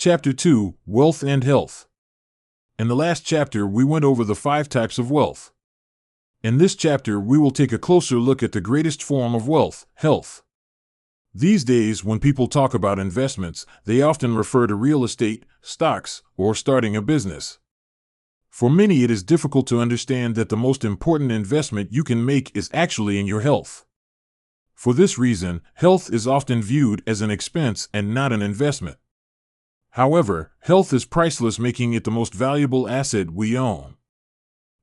Chapter 2, Wealth and Health. In the last chapter, we went over the 5 types of wealth. In this chapter, we will take a closer look at the greatest form of wealth, health. These days, when people talk about investments, they often refer to real estate, stocks, or starting a business. For many, it is difficult to understand that the most important investment you can make is actually in your health. For this reason, health is often viewed as an expense and not an investment. However, health is priceless, making it the most valuable asset we own.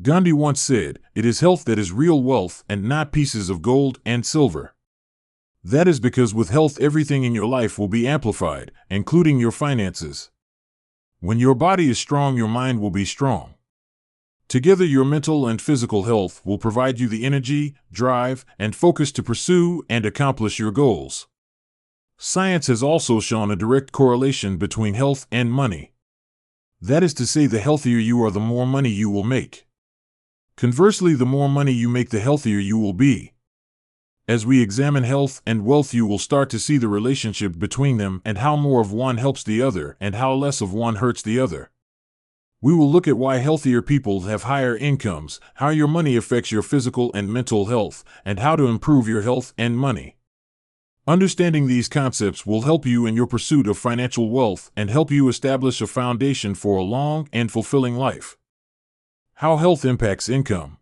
Gandhi once said, "It is health that is real wealth and not pieces of gold and silver." That is because with health, everything in your life will be amplified, including your finances. When your body is strong, your mind will be strong. Together, your mental and physical health will provide you the energy, drive, and focus to pursue and accomplish your goals. Science has also shown a direct correlation between health and money. That is to say, the healthier you are, the more money you will make. Conversely, the more money you make, the healthier you will be. As we examine health and wealth, you will start to see the relationship between them and how more of one helps the other and how less of one hurts the other. We will look at why healthier people have higher incomes, how your money affects your physical and mental health, and how to improve your health and money. Understanding these concepts will help you in your pursuit of financial wealth and help you establish a foundation for a long and fulfilling life. How health impacts income.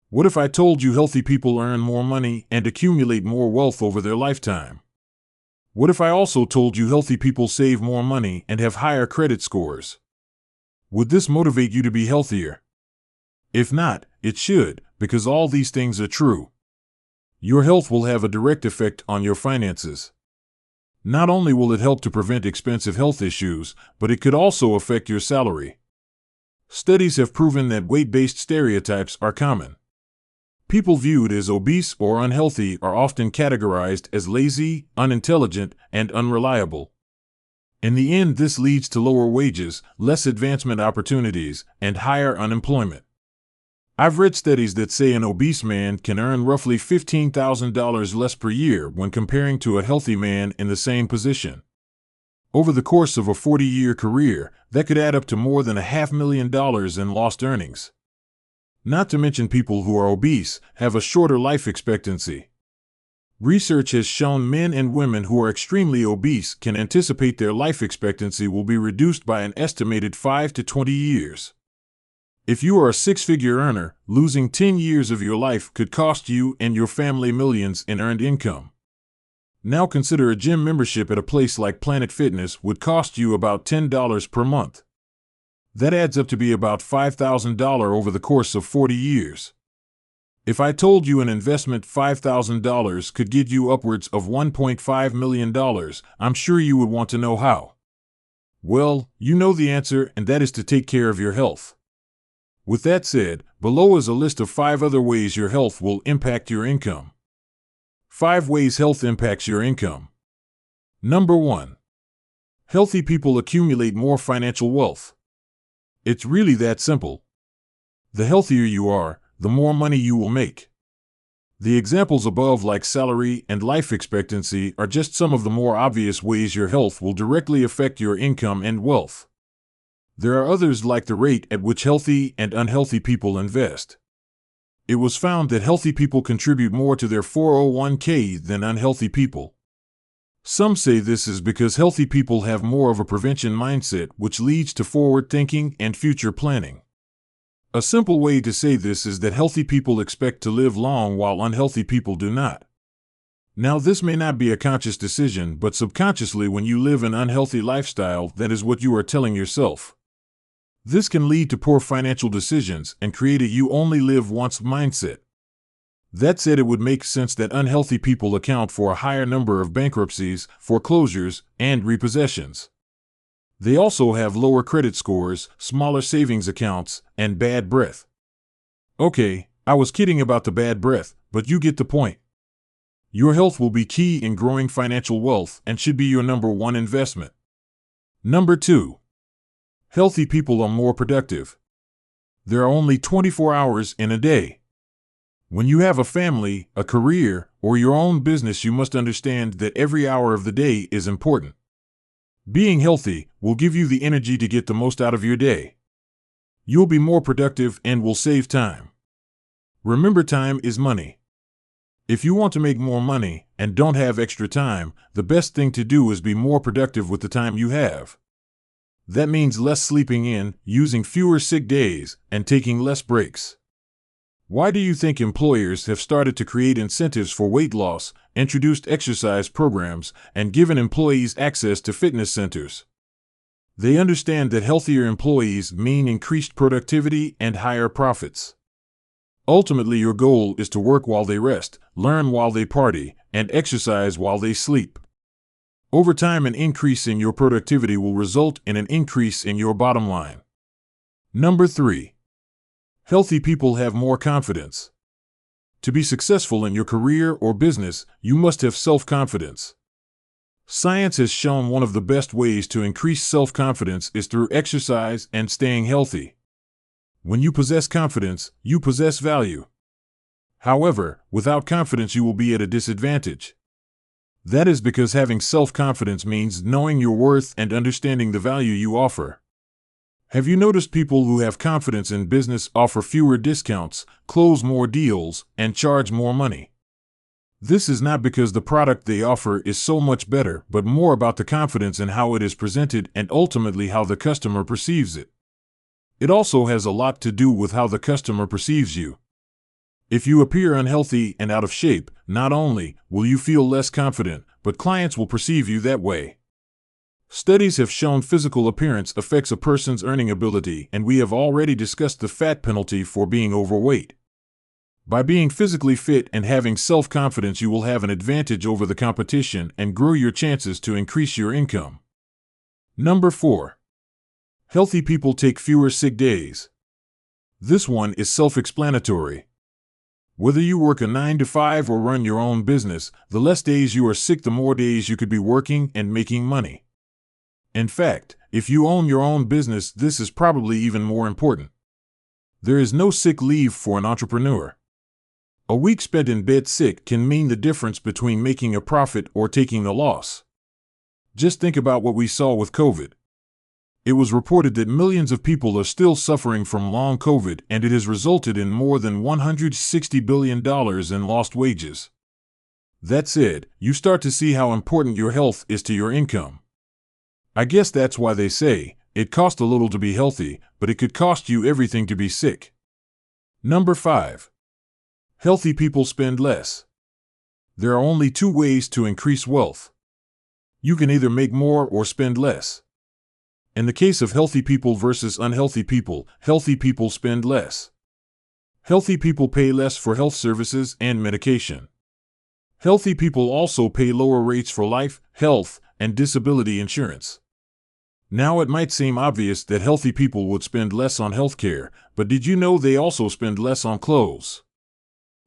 What if I told you healthy people earn more money and accumulate more wealth over their lifetime? What if I also told you healthy people save more money and have higher credit scores? Would this motivate you to be healthier? If not, it should, because all these things are true. Your health will have a direct effect on your finances. Not only will it help to prevent expensive health issues, but it could also affect your salary. Studies have proven that weight-based stereotypes are common. People viewed as obese or unhealthy are often categorized as lazy, unintelligent, and unreliable. In the end, this leads to lower wages, less advancement opportunities, and higher unemployment. I've read studies that say an obese man can earn roughly $15,000 less per year when comparing to a healthy man in the same position. Over the course of a 40-year career, that could add up to more than $500,000 in lost earnings. Not to mention, people who are obese have a shorter life expectancy. Research has shown men and women who are extremely obese can anticipate their life expectancy will be reduced by an estimated 5 to 20 years. If you are a 6-figure earner, losing 10 years of your life could cost you and your family millions in earned income. Now consider a gym membership at a place like Planet Fitness would cost you about $10 per month. That adds up to be about $5,000 over the course of 40 years. If I told you an investment $5,000 could get you upwards of $1.5 million, I'm sure you would want to know how. Well, you know the answer, and that is to take care of your health. With that said, below is a list of 5 other ways your health will impact your income. 5 ways health impacts your income. Number 1. Healthy people accumulate more financial wealth. It's really that simple. The healthier you are, the more money you will make. The examples above, like salary and life expectancy, are just some of the more obvious ways your health will directly affect your income and wealth. There are others, like the rate at which healthy and unhealthy people invest. It was found that healthy people contribute more to their 401k than unhealthy people. Some say this is because healthy people have more of a prevention mindset, which leads to forward thinking and future planning. A simple way to say this is that healthy people expect to live long while unhealthy people do not. Now, this may not be a conscious decision, but subconsciously, when you live an unhealthy lifestyle, that is what you are telling yourself. This can lead to poor financial decisions and create a "you only live once" mindset. That said, it would make sense that unhealthy people account for a higher number of bankruptcies, foreclosures, and repossessions. They also have lower credit scores, smaller savings accounts, and bad breath. Okay, I was kidding about the bad breath, but you get the point. Your health will be key in growing financial wealth and should be your number 1 investment. Number 2. Healthy people are more productive. There are only 24 hours in a day. When you have a family, a career, or your own business, you must understand that every hour of the day is important. Being healthy will give you the energy to get the most out of your day. You'll be more productive and will save time. Remember, time is money. If you want to make more money and don't have extra time, the best thing to do is be more productive with the time you have. That means less sleeping in, using fewer sick days, and taking less breaks. Why do you think employers have started to create incentives for weight loss, introduced exercise programs, and given employees access to fitness centers? They understand that healthier employees mean increased productivity and higher profits. Ultimately, your goal is to work while they rest, learn while they party, and exercise while they sleep. Over time, an increase in your productivity will result in an increase in your bottom line. Number 3. Healthy people have more confidence. To be successful in your career or business, you must have self-confidence. Science has shown one of the best ways to increase self-confidence is through exercise and staying healthy. When you possess confidence, you possess value. However, without confidence, you will be at a disadvantage. That is because having self-confidence means knowing your worth and understanding the value you offer. Have you noticed people who have confidence in business offer fewer discounts, close more deals, and charge more money? This is not because the product they offer is so much better, but more about the confidence in how it is presented and ultimately how the customer perceives it. It also has a lot to do with how the customer perceives you. If you appear unhealthy and out of shape, not only will you feel less confident, but clients will perceive you that way. Studies have shown physical appearance affects a person's earning ability, and we have already discussed the fat penalty for being overweight. By being physically fit and having self-confidence, you will have an advantage over the competition and grow your chances to increase your income. Number 4. Healthy people take fewer sick days. This one is self-explanatory. Whether you work a 9-to-5 or run your own business, the less days you are sick, the more days you could be working and making money. In fact, if you own your own business, this is probably even more important. There is no sick leave for an entrepreneur. A week spent in bed sick can mean the difference between making a profit or taking a loss. Just think about what we saw with COVID. It was reported that millions of people are still suffering from long COVID, and it has resulted in more than $160 billion in lost wages. That said, you start to see how important your health is to your income. I guess that's why they say, it costs a little to be healthy, but it could cost you everything to be sick. Number 5. Healthy people spend less. There are only 2 ways to increase wealth. You can either make more or spend less. In the case of healthy people versus unhealthy people spend less. Healthy people pay less for health services and medication. Healthy people also pay lower rates for life, health, and disability insurance. Now, it might seem obvious that healthy people would spend less on healthcare, but did you know they also spend less on clothes?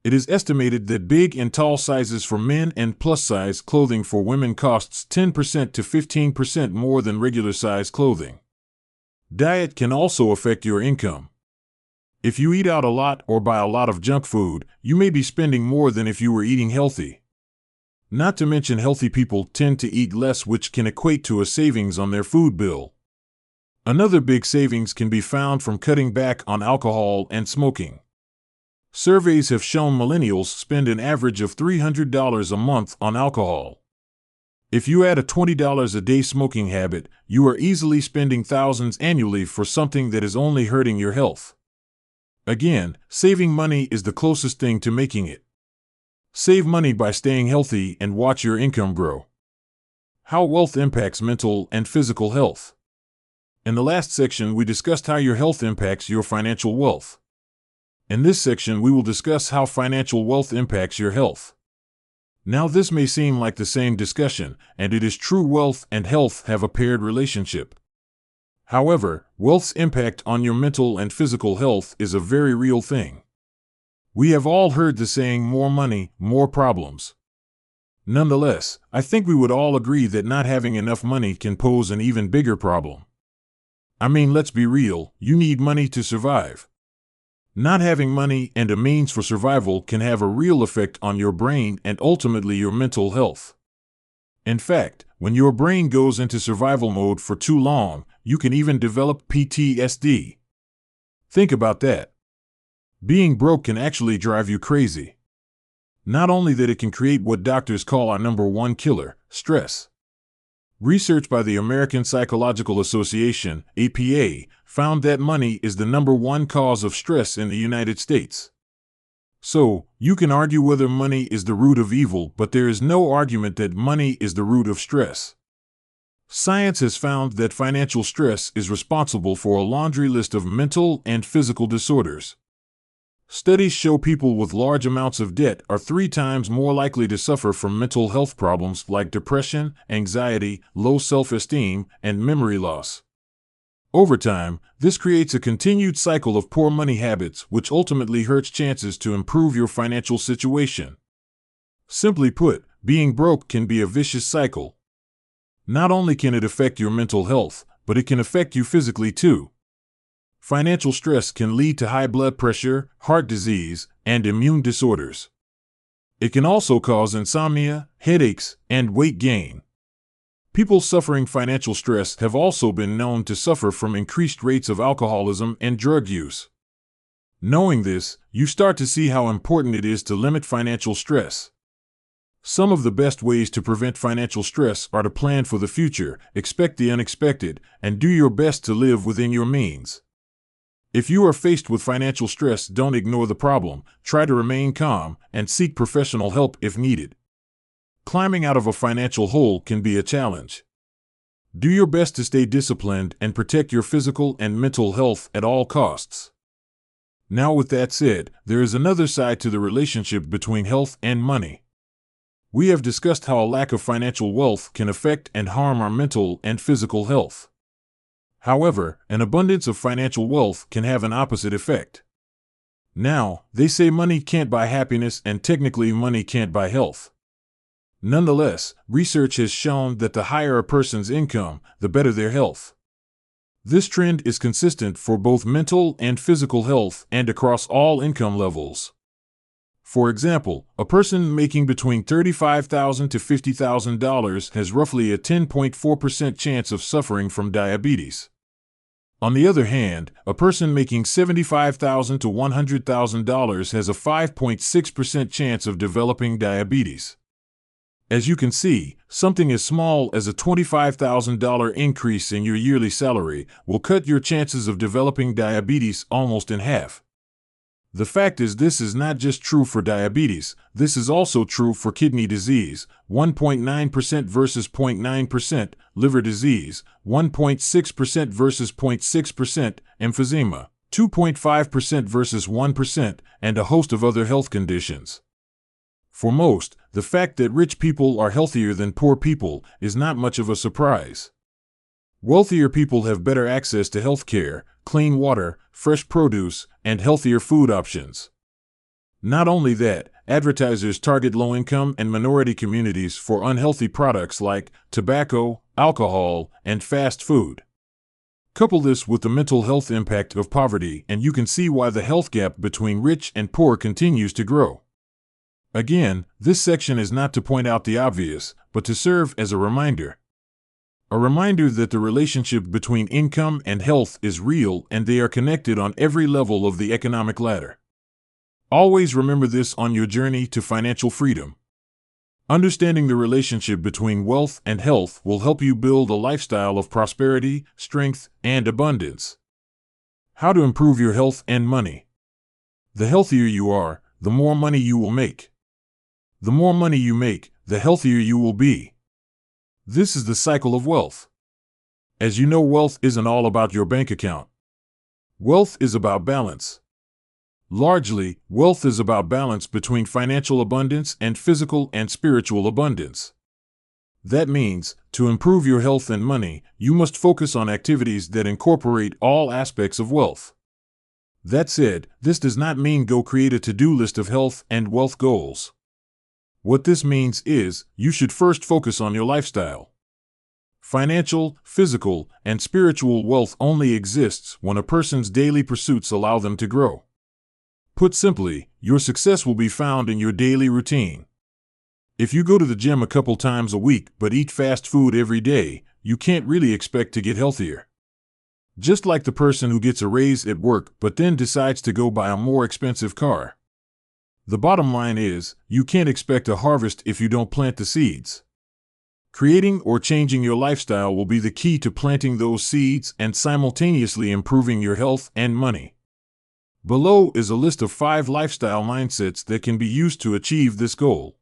It is estimated that big and tall sizes for men and plus-size clothing for women costs 10% to 15% more than regular size clothing. Diet can also affect your income. If you eat out a lot or buy a lot of junk food, you may be spending more than if you were eating healthy. Not to mention, healthy people tend to eat less, which can equate to a savings on their food bill. Another big savings can be found from cutting back on alcohol and smoking. Surveys have shown millennials spend an average of $300 a month on alcohol. If you add a $20 a day smoking habit, you are easily spending thousands annually for something that is only hurting your health. Again, saving money is the closest thing to making it. Save money by staying healthy and watch your income grow. How wealth impacts mental and physical health. In the last section, we discussed how your health impacts your financial wealth. In this section, we will discuss how financial wealth impacts your health. Now, this may seem like the same discussion, and it is true, wealth and health have a paired relationship. However, wealth's impact on your mental and physical health is a very real thing. We have all heard the saying, more money, more problems. Nonetheless, I think we would all agree that not having enough money can pose an even bigger problem. I mean, let's be real, you need money to survive. Not having money and a means for survival can have a real effect on your brain and ultimately your mental health. In fact, when your brain goes into survival mode for too long, you can even develop PTSD. Think about that. Being broke can actually drive you crazy. Not only that, it can create what doctors call our number one killer, stress. Research by the American Psychological Association, APA, found that money is the number one cause of stress in the United States. So, you can argue whether money is the root of evil, but there is no argument that money is the root of stress. Science has found that financial stress is responsible for a laundry list of mental and physical disorders. Studies show people with large amounts of debt are 3 times more likely to suffer from mental health problems like depression, anxiety, low self-esteem, and memory loss. Over time, this creates a continued cycle of poor money habits, which ultimately hurts chances to improve your financial situation. Simply put, being broke can be a vicious cycle. Not only can it affect your mental health, but it can affect you physically too. Financial stress can lead to high blood pressure, heart disease, and immune disorders. It can also cause insomnia, headaches, and weight gain. People suffering financial stress have also been known to suffer from increased rates of alcoholism and drug use. Knowing this, you start to see how important it is to limit financial stress. Some of the best ways to prevent financial stress are to plan for the future, expect the unexpected, and do your best to live within your means. If you are faced with financial stress, don't ignore the problem, try to remain calm, and seek professional help if needed. Climbing out of a financial hole can be a challenge. Do your best to stay disciplined and protect your physical and mental health at all costs. Now, with that said, there is another side to the relationship between health and money. We have discussed how a lack of financial wealth can affect and harm our mental and physical health. However, an abundance of financial wealth can have an opposite effect. Now, they say money can't buy happiness, and technically money can't buy health. Nonetheless, research has shown that the higher a person's income, the better their health. This trend is consistent for both mental and physical health and across all income levels. For example, a person making between $35,000 to $50,000 has roughly a 10.4% chance of suffering from diabetes. On the other hand, a person making $75,000 to $100,000 has a 5.6% chance of developing diabetes. As you can see, something as small as a $25,000 increase in your yearly salary will cut your chances of developing diabetes almost in half. The fact is, this is not just true for diabetes, this is also true for kidney disease, 1.9% versus 0.9%, liver disease, 1.6% versus 0.6%, emphysema, 2.5% versus 1%, and a host of other health conditions. For most, the fact that rich people are healthier than poor people is not much of a surprise. Wealthier people have better access to health care, clean water, fresh produce, and healthier food options. Not only that, advertisers target low-income and minority communities for unhealthy products like tobacco, alcohol, and fast food. Couple this with the mental health impact of poverty, and you can see why the health gap between rich and poor continues to grow. Again, this section is not to point out the obvious, but to serve as a reminder. A reminder that the relationship between income and health is real, and they are connected on every level of the economic ladder. Always remember this on your journey to financial freedom. Understanding the relationship between wealth and health will help you build a lifestyle of prosperity, strength, and abundance. How to improve your health and money. The healthier you are, the more money you will make. The more money you make, the healthier you will be. This is the cycle of wealth. As you know, wealth isn't all about your bank account. Wealth is about balance. Largely, wealth is about balance between financial abundance and physical and spiritual abundance. That means, to improve your health and money, you must focus on activities that incorporate all aspects of wealth. That said, this does not mean go create a to-do list of health and wealth goals. What this means is, you should first focus on your lifestyle. Financial, physical, and spiritual wealth only exists when a person's daily pursuits allow them to grow. Put simply, your success will be found in your daily routine. If you go to the gym a couple times a week but eat fast food every day, you can't really expect to get healthier. Just like the person who gets a raise at work but then decides to go buy a more expensive car. The bottom line is, you can't expect a harvest if you don't plant the seeds. Creating or changing your lifestyle will be the key to planting those seeds and simultaneously improving your health and money. Below is a list of 5 lifestyle mindsets that can be used to achieve this goal.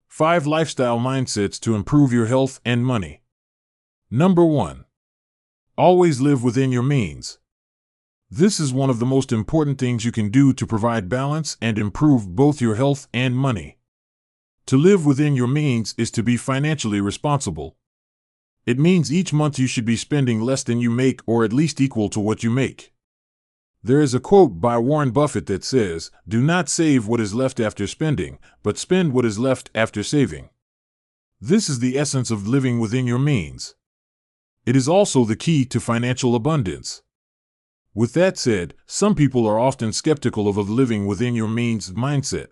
5 lifestyle mindsets to improve your health and money. Number 1. Always live within your means. This is one of the most important things you can do to provide balance and improve both your health and money. To live within your means is to be financially responsible. It means each month you should be spending less than you make or at least equal to what you make. There is a quote by Warren Buffett that says, "Do not save what is left after spending, but spend what is left after saving." This is the essence of living within your means. It is also the key to financial abundance. With that said, some people are often skeptical of a living within your means mindset.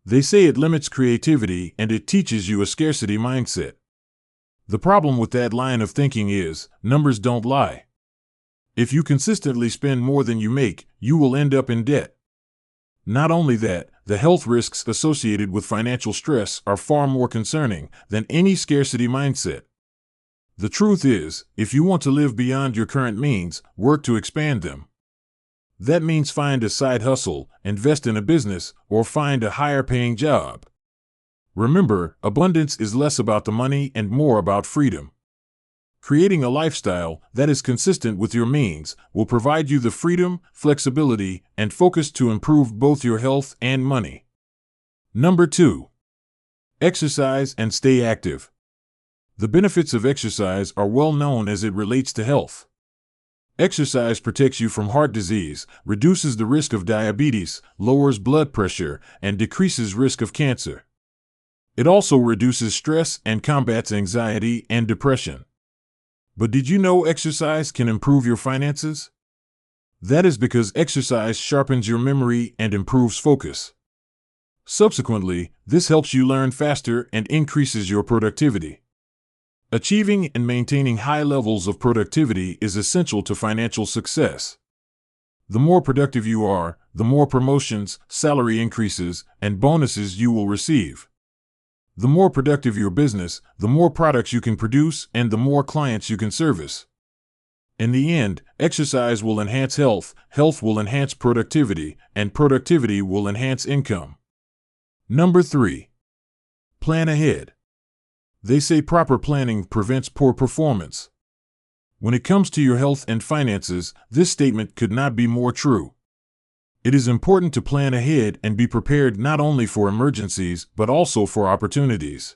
They say it limits creativity and it teaches you a scarcity mindset. The problem with that line of thinking is, numbers don't lie. If you consistently spend more than you make, you will end up in debt. Not only that, the health risks associated with financial stress are far more concerning than any scarcity mindset. The truth is, if you want to live beyond your current means, work to expand them. That means find a side hustle, invest in a business, or find a higher-paying job. Remember, abundance is less about the money and more about freedom. Creating a lifestyle that is consistent with your means will provide you the freedom, flexibility, and focus to improve both your health and money. Number 2. Exercise and stay active. The benefits of exercise are well known as it relates to health. Exercise protects you from heart disease, reduces the risk of diabetes, lowers blood pressure, and decreases risk of cancer. It also reduces stress and combats anxiety and depression. But did you know exercise can improve your finances? That is because exercise sharpens your memory and improves focus. Subsequently, this helps you learn faster and increases your productivity. Achieving and maintaining high levels of productivity is essential to financial success. The more productive you are, the more promotions, salary increases, and bonuses you will receive. The more productive your business, the more products you can produce and the more clients you can service. In the end, exercise will enhance health, health will enhance productivity, and productivity will enhance income. Number 3. Plan ahead. They say proper planning prevents poor performance. When it comes to your health and finances, this statement could not be more true. It is important to plan ahead and be prepared not only for emergencies but also for opportunities.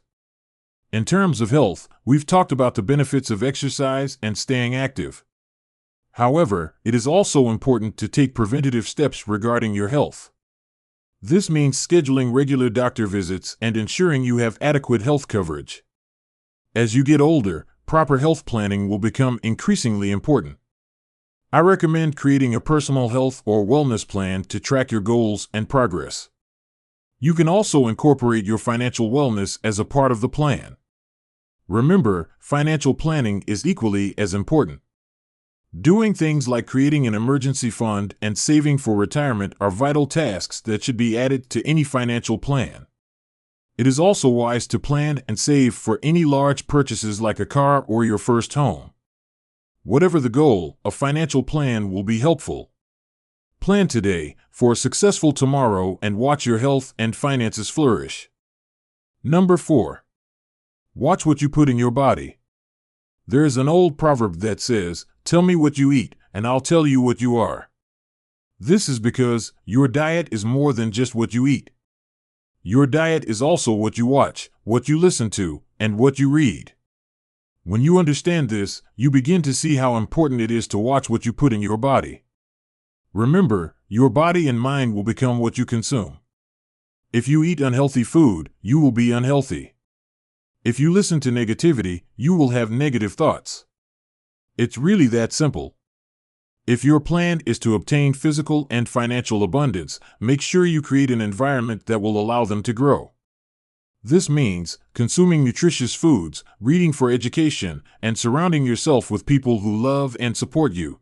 In terms of health, we've talked about the benefits of exercise and staying active. However, it is also important to take preventative steps regarding your health. This means scheduling regular doctor visits and ensuring you have adequate health coverage. As you get older, proper health planning will become increasingly important. I recommend creating a personal health or wellness plan to track your goals and progress. You can also incorporate your financial wellness as a part of the plan. Remember, financial planning is equally as important. Doing things like creating an emergency fund and saving for retirement are vital tasks that should be added to any financial plan. It is also wise to plan and save for any large purchases like a car or your first home. Whatever the goal, a financial plan will be helpful. Plan today for a successful tomorrow and watch your health and finances flourish. Number 4. Watch what you put in your body. There is an old proverb that says, "Tell me what you eat, and I'll tell you what you are." This is because your diet is more than just what you eat. Your diet is also what you watch, what you listen to, and what you read. When you understand this, you begin to see how important it is to watch what you put in your body. Remember, your body and mind will become what you consume. If you eat unhealthy food, you will be unhealthy. If you listen to negativity, you will have negative thoughts. It's really that simple. If your plan is to obtain physical and financial abundance, make sure you create an environment that will allow them to grow. This means consuming nutritious foods, reading for education, and surrounding yourself with people who love and support you.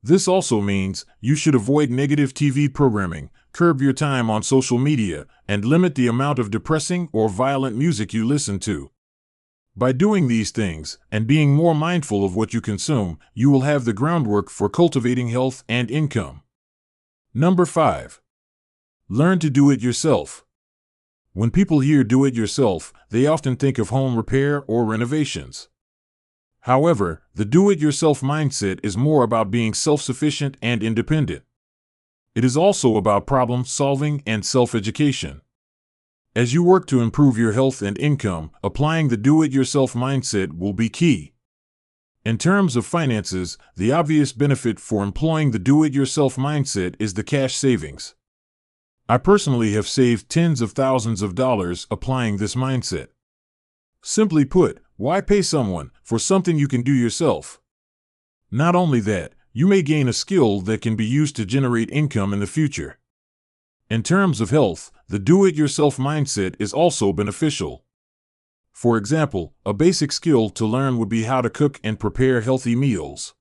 This also means you should avoid negative TV programming, curb your time on social media, and limit the amount of depressing or violent music you listen to. By doing these things, and being more mindful of what you consume, you will have the groundwork for cultivating health and income. Number 5. Learn to do it yourself. When people hear do-it-yourself, they often think of home repair or renovations. However, the do-it-yourself mindset is more about being self-sufficient and independent. It is also about problem-solving and self-education. As you work to improve your health and income, applying the do-it-yourself mindset will be key. In terms of finances, the obvious benefit for employing the do-it-yourself mindset is the cash savings. I personally have saved tens of thousands of dollars applying this mindset. Simply put, why pay someone for something you can do yourself? Not only that, you may gain a skill that can be used to generate income in the future. In terms of health, the do-it-yourself mindset is also beneficial. For example, a basic skill to learn would be how to cook and prepare healthy meals.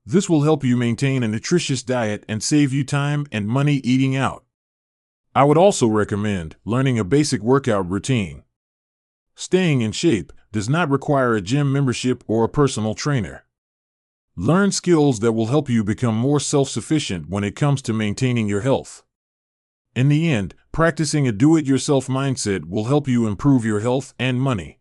This will help you maintain a nutritious diet and save you time and money eating out. I would also recommend learning a basic workout routine. Staying in shape does not require a gym membership or a personal trainer. Learn skills that will help you become more self-sufficient when it comes to maintaining your health. In the end, practicing a do-it-yourself mindset will help you improve your health and money.